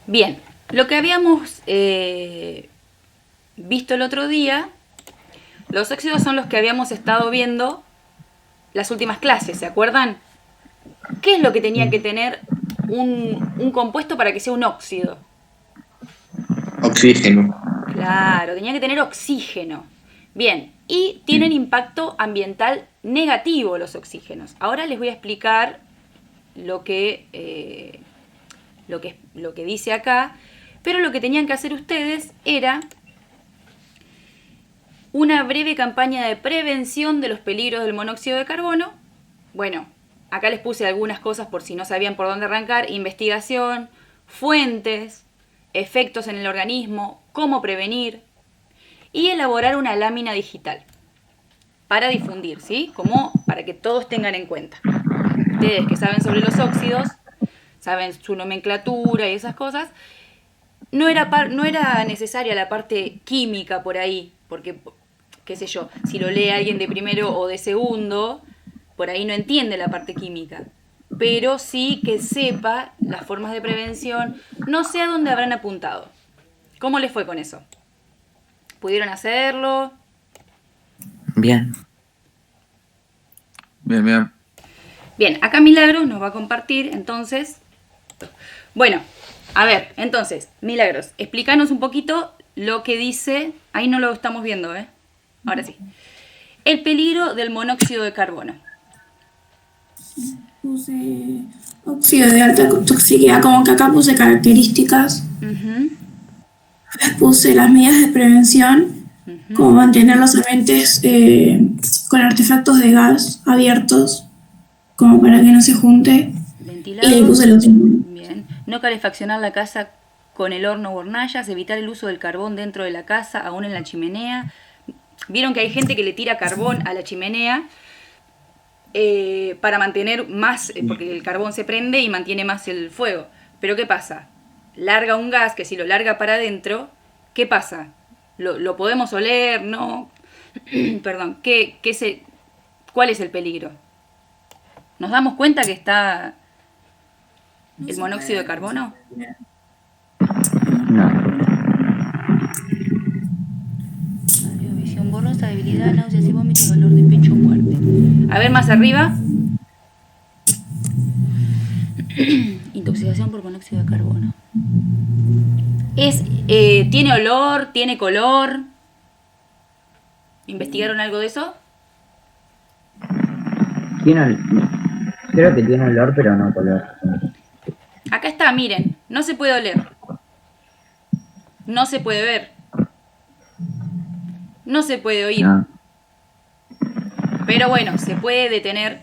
Bien, lo que habíamos visto el otro día, los óxidos son los que habíamos estado viendo las últimas clases, ¿se acuerdan? ¿Qué es lo que tenía que tener un compuesto para que sea un óxido? Oxígeno. Claro, tenía que tener oxígeno. Bien, y tienen impacto ambiental negativo los oxígenos. Ahora les voy a explicar lo que, lo que dice acá, pero lo que tenían que hacer ustedes era una breve campaña de prevención de los peligros del monóxido de carbono. Bueno, acá les puse algunas cosas por si no sabían por dónde arrancar. Investigación, fuentes, efectos en el organismo, cómo prevenir y elaborar una lámina digital para difundir, ¿sí? Como para que todos tengan en cuenta. Ustedes que saben sobre los óxidos, saben su nomenclatura y esas cosas, no era necesaria la parte química por ahí, porque, qué sé yo, si lo lee alguien de primero o de segundo, por ahí no entiende la parte química. Pero sí que sepa las formas de prevención, no sé a dónde habrán apuntado. ¿Cómo les fue con eso? ¿Pudieron hacerlo? Bien. Bien, bien. Bien, acá Milagros nos va a compartir, entonces. Bueno, a ver, entonces, Milagros, explícanos un poquito lo que dice. Ahí no lo estamos viendo, ¿eh? Ahora sí. El peligro del monóxido de carbono. Puse óxido de alta toxicidad, como que acá puse características. Puse las medidas de prevención, como mantener los ambientes con artefactos de gas abiertos, como para que no se junte. Ventilados. Y ahí puse lo último. Bien. No calefaccionar la casa con el horno o hornallas, evitar el uso del carbón dentro de la casa, aún en la chimenea. Vieron que hay gente que le tira carbón a la chimenea para mantener más, porque el carbón se prende y mantiene más el fuego. Pero ¿qué pasa? Larga un gas que si lo larga para adentro, ¿qué pasa? ¿Lo podemos oler? ¿No? Perdón, ¿cuál es el peligro? ¿Nos damos cuenta que está el monóxido de carbono? No. Visión borrosa, debilidad, náuseas y vómitos, dolor de pecho, muerte. A ver más arriba. Intoxicación por monóxido de carbono. ¿Tiene olor? ¿Tiene color? ¿Investigaron algo de eso? Creo que tiene olor, pero no color. Acá está, miren. No se puede oler. No se puede ver. No se puede oír. No. Pero bueno, se puede detener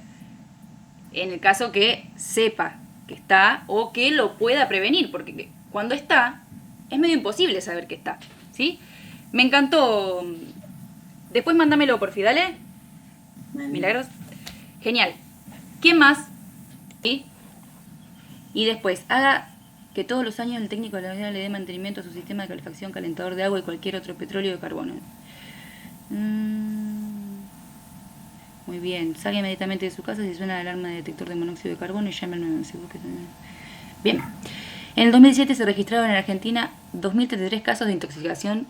en el caso que sepa que está o que lo pueda prevenir, porque cuando está es medio imposible saber que está, ¿sí? Me encantó. Después mándamelo, porfi, dale. Milagros. Genial. ¿Quién más? ¿Sí? Y después, haga que todos los años el técnico de la unidad le dé mantenimiento a su sistema de calefacción, calentador de agua y cualquier otro petróleo de carbono. Muy bien. Salga inmediatamente de su casa si suena la alarma de detector de monóxido de carbono y llame al 911. Bien. En el 2007 se registraron en Argentina 2.033 casos de intoxicación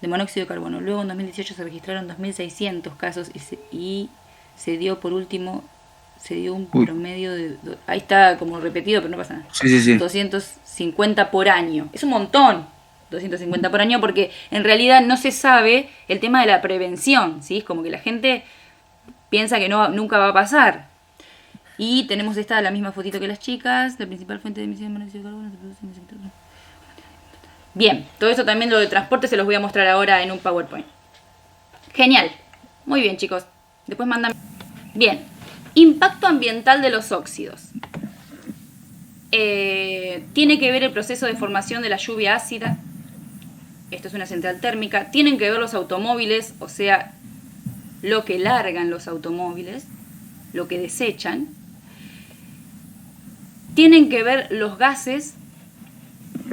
de monóxido de carbono. Luego en 2018 se registraron 2.600 casos y se dio por último, se dio un promedio de... Ahí está como repetido, pero no pasa nada. Sí. 250 por año. Es un montón. 250 por año porque en realidad no se sabe el tema de la prevención, ¿sí? Es como que la gente piensa que nunca va a pasar. Y tenemos la misma fotito que las chicas. La principal fuente de emisión de monóxido de carbono se produce en el sector. Bien, todo eso también lo de transporte se los voy a mostrar ahora en un PowerPoint. Genial. Muy bien, chicos. Después mandan. Bien. Impacto ambiental de los óxidos. Tiene que ver el proceso de formación de la lluvia ácida. Esto es una central térmica. Tienen que ver los automóviles, o sea, lo que largan los automóviles, lo que desechan. Tienen que ver los gases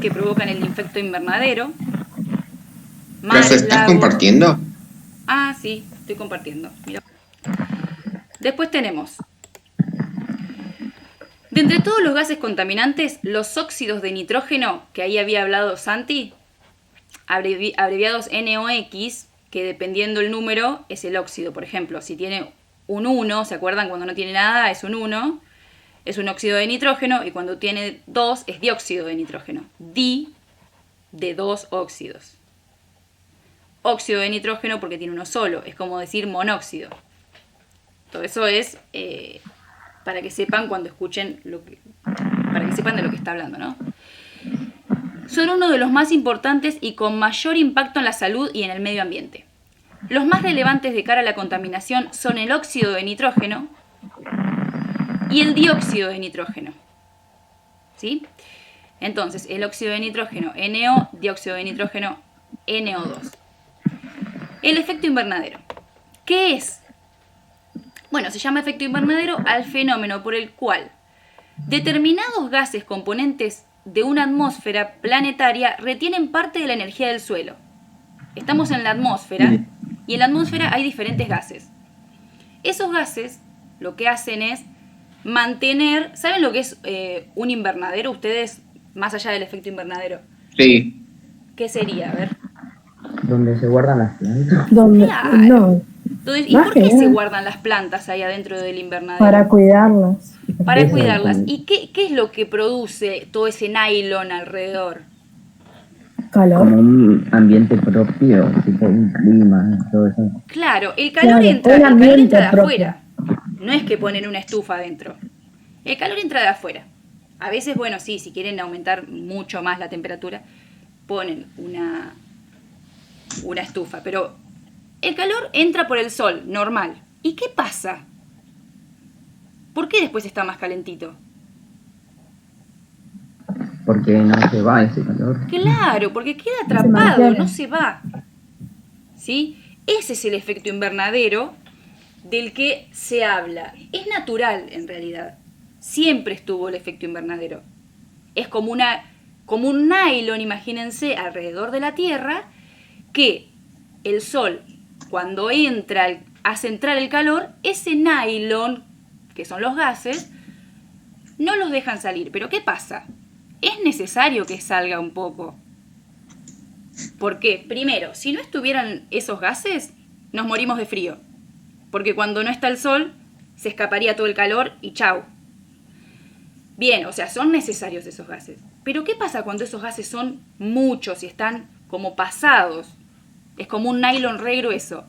que provocan el efecto invernadero. ¿Las estás compartiendo? Ah, sí, estoy compartiendo. Mira. Después tenemos De entre todos los gases contaminantes, los óxidos de nitrógeno, que ahí había hablado Santi, abreviados NOx, que dependiendo el número es el óxido. Por ejemplo, si tiene un 1, ¿se acuerdan? Cuando no tiene nada es un 1, es un óxido de nitrógeno, y cuando tiene 2 es dióxido de nitrógeno. Di de 2 óxidos. Óxido de nitrógeno porque tiene uno solo, es como decir monóxido. Todo eso es para que sepan cuando escuchen para que sepan de lo que está hablando, ¿no? Son uno de los más importantes y con mayor impacto en la salud y en el medio ambiente. Los más relevantes de cara a la contaminación son el óxido de nitrógeno y el dióxido de nitrógeno. ¿Sí? Entonces, el óxido de nitrógeno, NO, dióxido de nitrógeno, NO2. El efecto invernadero. ¿Qué es? Bueno, se llama efecto invernadero al fenómeno por el cual determinados gases componentes de una atmósfera planetaria retienen parte de la energía del suelo. Estamos en la atmósfera y en la atmósfera hay diferentes gases. Esos gases lo que hacen es mantener... ¿Saben lo que es un invernadero ustedes, más allá del efecto invernadero? Sí. ¿Qué sería? A ver. ¿Dónde se guardan las plantas? Claro. No, Entonces, ¿y por qué se guardan las plantas ahí adentro del invernadero? para cuidarlas. Para Eso, cuidarlas. como- ¿Y qué es lo que produce todo ese nylon alrededor? Calor. Como un ambiente propio, tipo un clima, todo eso. Claro, el calor Claro, entra, un el calor ambiente entra de propio. afuera. No es que ponen una estufa adentro. El calor entra de afuera. A veces, bueno, sí, si quieren aumentar mucho más la temperatura, ponen una estufa. Pero el calor entra por el sol, normal. ¿Y qué pasa? ¿Por qué después está más calentito? Porque no se va ese calor. Claro, porque queda se atrapado, mantiene. no se va. ¿Sí? Ese es el efecto invernadero del que se habla. Es natural, en realidad. Siempre estuvo el efecto invernadero. Es como un nylon, imagínense, alrededor de la Tierra, que el Sol, cuando hace entrar el calor, ese nylon, que son los gases, no los dejan salir. Pero ¿qué pasa? Es necesario que salga un poco. ¿Por qué? Primero, si no estuvieran esos gases, nos morimos de frío. Porque cuando no está el sol, se escaparía todo el calor y chau. Bien, o sea, son necesarios esos gases. Pero ¿qué pasa cuando esos gases son muchos y están como pasados? Es como un nylon re grueso.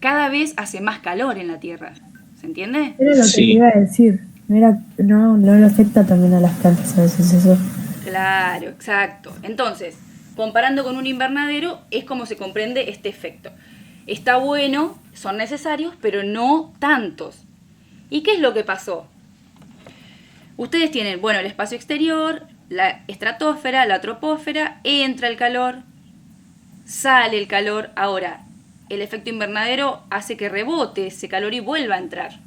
Cada vez hace más calor en la Tierra. ¿Se entiende? Era lo que Sí. te iba a decir. No le afecta también a las plantas a veces eso. Claro, exacto. Entonces, comparando con un invernadero, es como se comprende este efecto. Está bueno, son necesarios, pero no tantos. ¿Y qué es lo que pasó? Ustedes tienen, bueno, el espacio exterior, la estratosfera, la troposfera, entra el calor, sale el calor. Ahora, el efecto invernadero hace que rebote ese calor y vuelva a entrar.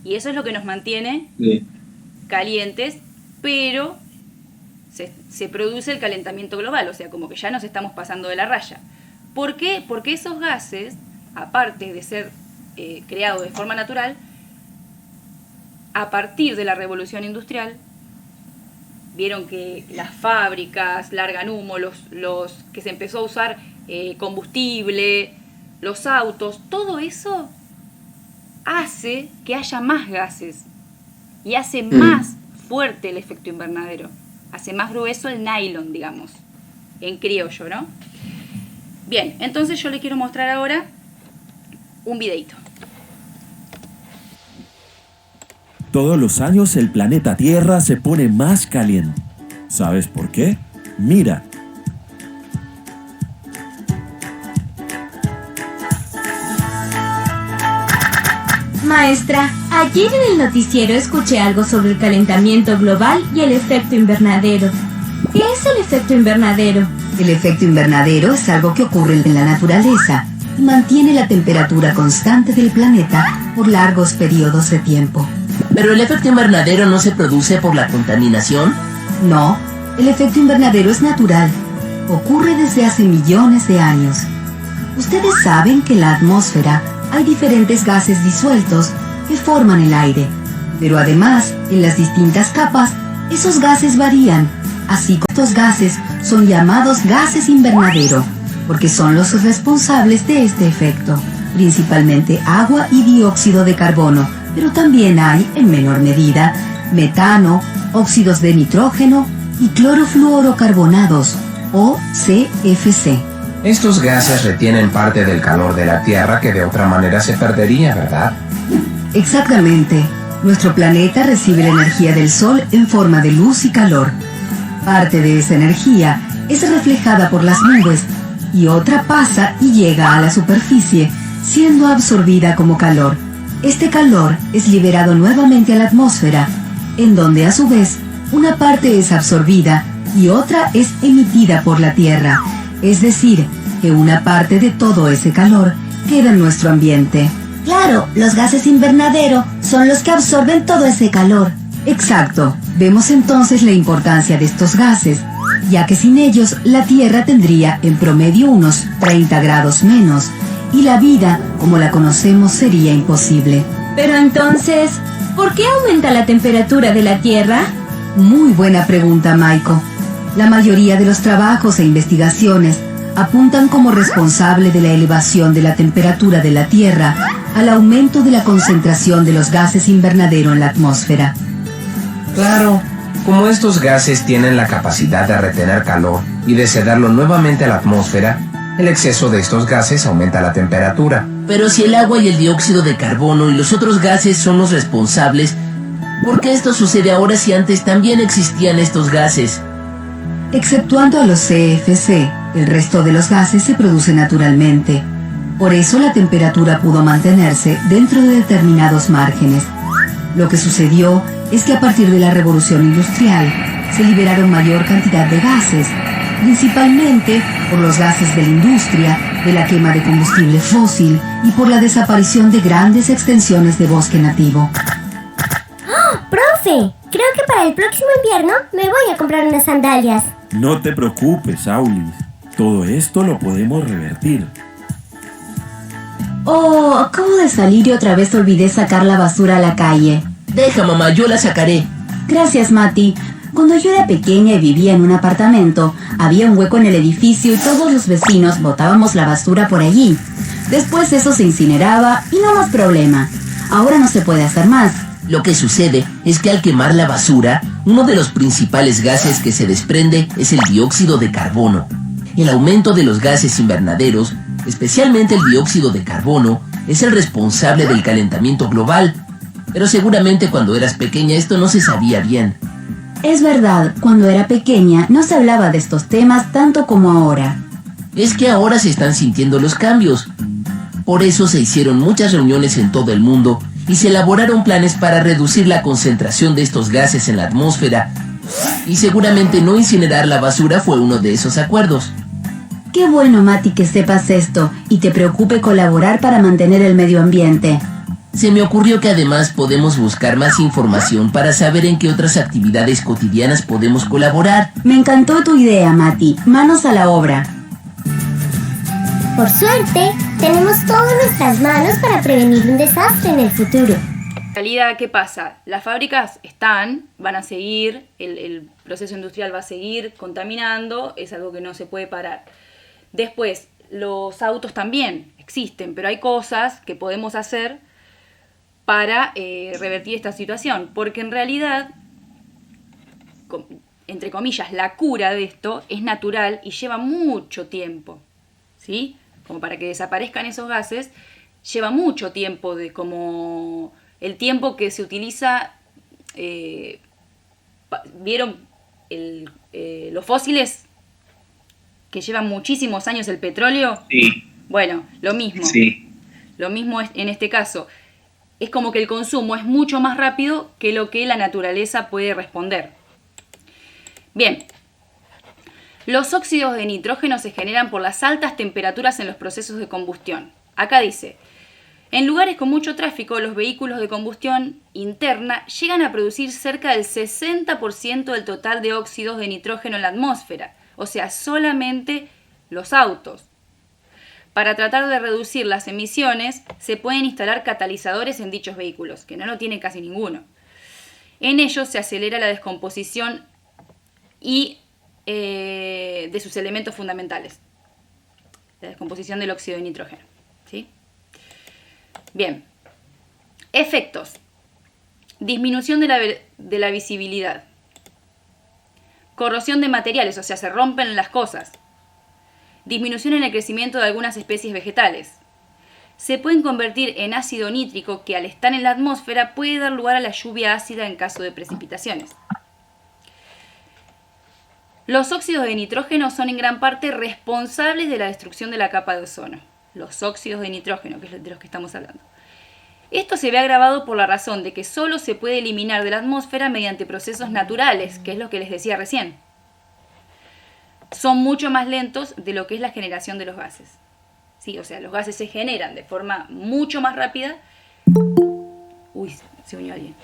Y eso es lo que nos mantiene Sí. calientes, pero se produce el calentamiento global, o sea, como que ya nos estamos pasando de la raya. ¿Por qué? Porque esos gases, aparte de ser creados de forma natural, a partir de la revolución industrial, vieron que las fábricas largan humo, los que se empezó a usar combustible, los autos, todo eso hace que haya más gases y hace más fuerte el efecto invernadero, hace más grueso el nylon, digamos, en criollo, ¿no? Bien, entonces yo le quiero mostrar ahora un videito. Todos los años el planeta Tierra se pone más caliente. ¿Sabes por qué? Mira. Maestra, ayer en el noticiero escuché algo sobre el calentamiento global y el efecto invernadero. ¿Qué es el efecto invernadero? El efecto invernadero es algo que ocurre en la naturaleza y mantiene la temperatura constante del planeta por largos periodos de tiempo. ¿Pero el efecto invernadero no se produce por la contaminación? No, el efecto invernadero es natural. Ocurre desde hace millones de años. Ustedes saben que en la atmósfera hay diferentes gases disueltos que forman el aire. Pero además, en las distintas capas, esos gases varían. Así que estos gases son llamados gases invernadero, porque son los responsables de este efecto, principalmente agua y dióxido de carbono, pero también hay, en menor medida, metano, óxidos de nitrógeno y clorofluorocarbonados, o CFC. Estos gases retienen parte del calor de la Tierra que de otra manera se perdería, ¿verdad? Exactamente. Nuestro planeta recibe la energía del Sol en forma de luz y calor. Parte de esa energía es reflejada por las nubes y otra pasa y llega a la superficie, siendo absorbida como calor. Este calor es liberado nuevamente a la atmósfera, en donde a su vez una parte es absorbida y otra es emitida por la Tierra. Es decir, que una parte de todo ese calor queda en nuestro ambiente. Claro, los gases invernadero son los que absorben todo ese calor. Exacto. Vemos entonces la importancia de estos gases, ya que sin ellos la Tierra tendría en promedio unos 30 grados menos, y la vida, como la conocemos, sería imposible. Pero entonces, ¿por qué aumenta la temperatura de la Tierra? Muy buena pregunta, Maiko. La mayoría de los trabajos e investigaciones apuntan como responsable de la elevación de la temperatura de la Tierra al aumento de la concentración de los gases invernadero en la atmósfera. Claro, como estos gases tienen la capacidad de retener calor y de cederlo nuevamente a la atmósfera, el exceso de estos gases aumenta la temperatura. Pero si el agua y el dióxido de carbono y los otros gases son los responsables, ¿por qué esto sucede ahora si antes también existían estos gases? Exceptuando a los CFC, el resto de los gases se produce naturalmente. Por eso la temperatura pudo mantenerse dentro de determinados márgenes. Lo que sucedió es que a partir de la revolución industrial se liberaron mayor cantidad de gases, principalmente por los gases de la industria, de la quema de combustible fósil y por la desaparición de grandes extensiones de bosque nativo. ¡Oh, profe! Creo que para el próximo invierno me voy a comprar unas sandalias. No te preocupes, Aulis. Todo esto lo podemos revertir. Oh, acabo de salir y otra vez olvidé sacar la basura a la calle. Deja, mamá, yo la sacaré. Gracias, Mati. Cuando yo era pequeña y vivía en un apartamento, había un hueco en el edificio y todos los vecinos botábamos la basura por allí. Después eso se incineraba y no más problema. Ahora no se puede hacer más. Lo que sucede es que al quemar la basura, uno de los principales gases que se desprende es el dióxido de carbono. El aumento de los gases invernaderos, especialmente el dióxido de carbono, es el responsable del calentamiento global. Pero seguramente cuando eras pequeña esto no se sabía bien. Es verdad, cuando era pequeña no se hablaba de estos temas tanto como ahora. Es que ahora se están sintiendo los cambios. Por eso se hicieron muchas reuniones en todo el mundo y se elaboraron planes para reducir la concentración de estos gases en la atmósfera. Y seguramente no incinerar la basura fue uno de esos acuerdos. Qué bueno, Mati, que sepas esto y te preocupe colaborar para mantener el medio ambiente. Se me ocurrió que además podemos buscar más información para saber en qué otras actividades cotidianas podemos colaborar. Me encantó tu idea, Mati. Manos a la obra. Por suerte, tenemos todo en nuestras manos para prevenir un desastre en el futuro. En realidad, ¿qué pasa? Las fábricas van a seguir, el proceso industrial va a seguir contaminando, es algo que no se puede parar. Después, los autos también existen, pero hay cosas que podemos hacer para revertir esta situación, porque en realidad, entre comillas, la cura de esto es natural y lleva mucho tiempo, ¿sí? Como para que desaparezcan esos gases, lleva mucho tiempo, como el tiempo que se utiliza, ¿vieron los fósiles? Que llevan muchísimos años el petróleo. Sí. Bueno, lo mismo. Sí. Lo mismo es en este caso. Es como que el consumo es mucho más rápido que lo que la naturaleza puede responder. Bien. Los óxidos de nitrógeno se generan por las altas temperaturas en los procesos de combustión. Acá dice, en lugares con mucho tráfico, los vehículos de combustión interna llegan a producir cerca del 60% del total de óxidos de nitrógeno en la atmósfera. O sea, solamente los autos. Para tratar de reducir las emisiones, se pueden instalar catalizadores en dichos vehículos, que no lo tiene casi ninguno. En ellos se acelera la descomposición y de sus elementos fundamentales. La descomposición del óxido de nitrógeno. ¿Sí? Bien. Efectos. Disminución de la visibilidad. Corrosión de materiales, o sea, se rompen las cosas. Disminución en el crecimiento de algunas especies vegetales. Se pueden convertir en ácido nítrico que al estar en la atmósfera puede dar lugar a la lluvia ácida en caso de precipitaciones. Los óxidos de nitrógeno son en gran parte responsables de la destrucción de la capa de ozono. Los óxidos de nitrógeno, que es de los que estamos hablando. Esto se ve agravado por la razón de que solo se puede eliminar de la atmósfera mediante procesos naturales, que es lo que les decía recién. Son mucho más lentos de lo que es la generación de los gases. Sí, o sea, los gases se generan de forma mucho más rápida. Uy, se unió alguien.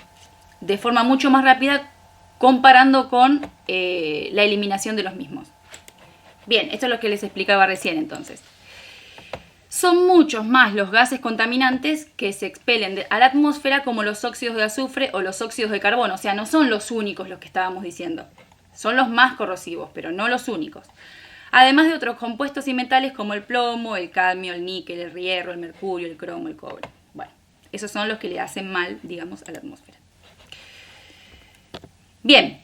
De forma mucho más rápida comparando con la eliminación de los mismos. Bien, esto es lo que les explicaba recién entonces. Son muchos más los gases contaminantes que se expelen a la atmósfera como los óxidos de azufre o los óxidos de carbono. O sea, no son los únicos los que estábamos diciendo. Son los más corrosivos, pero no los únicos. Además de otros compuestos y metales como el plomo, el cadmio, el níquel, el hierro, el mercurio, el cromo, el cobre. Bueno, esos son los que le hacen mal, digamos, a la atmósfera. Bien.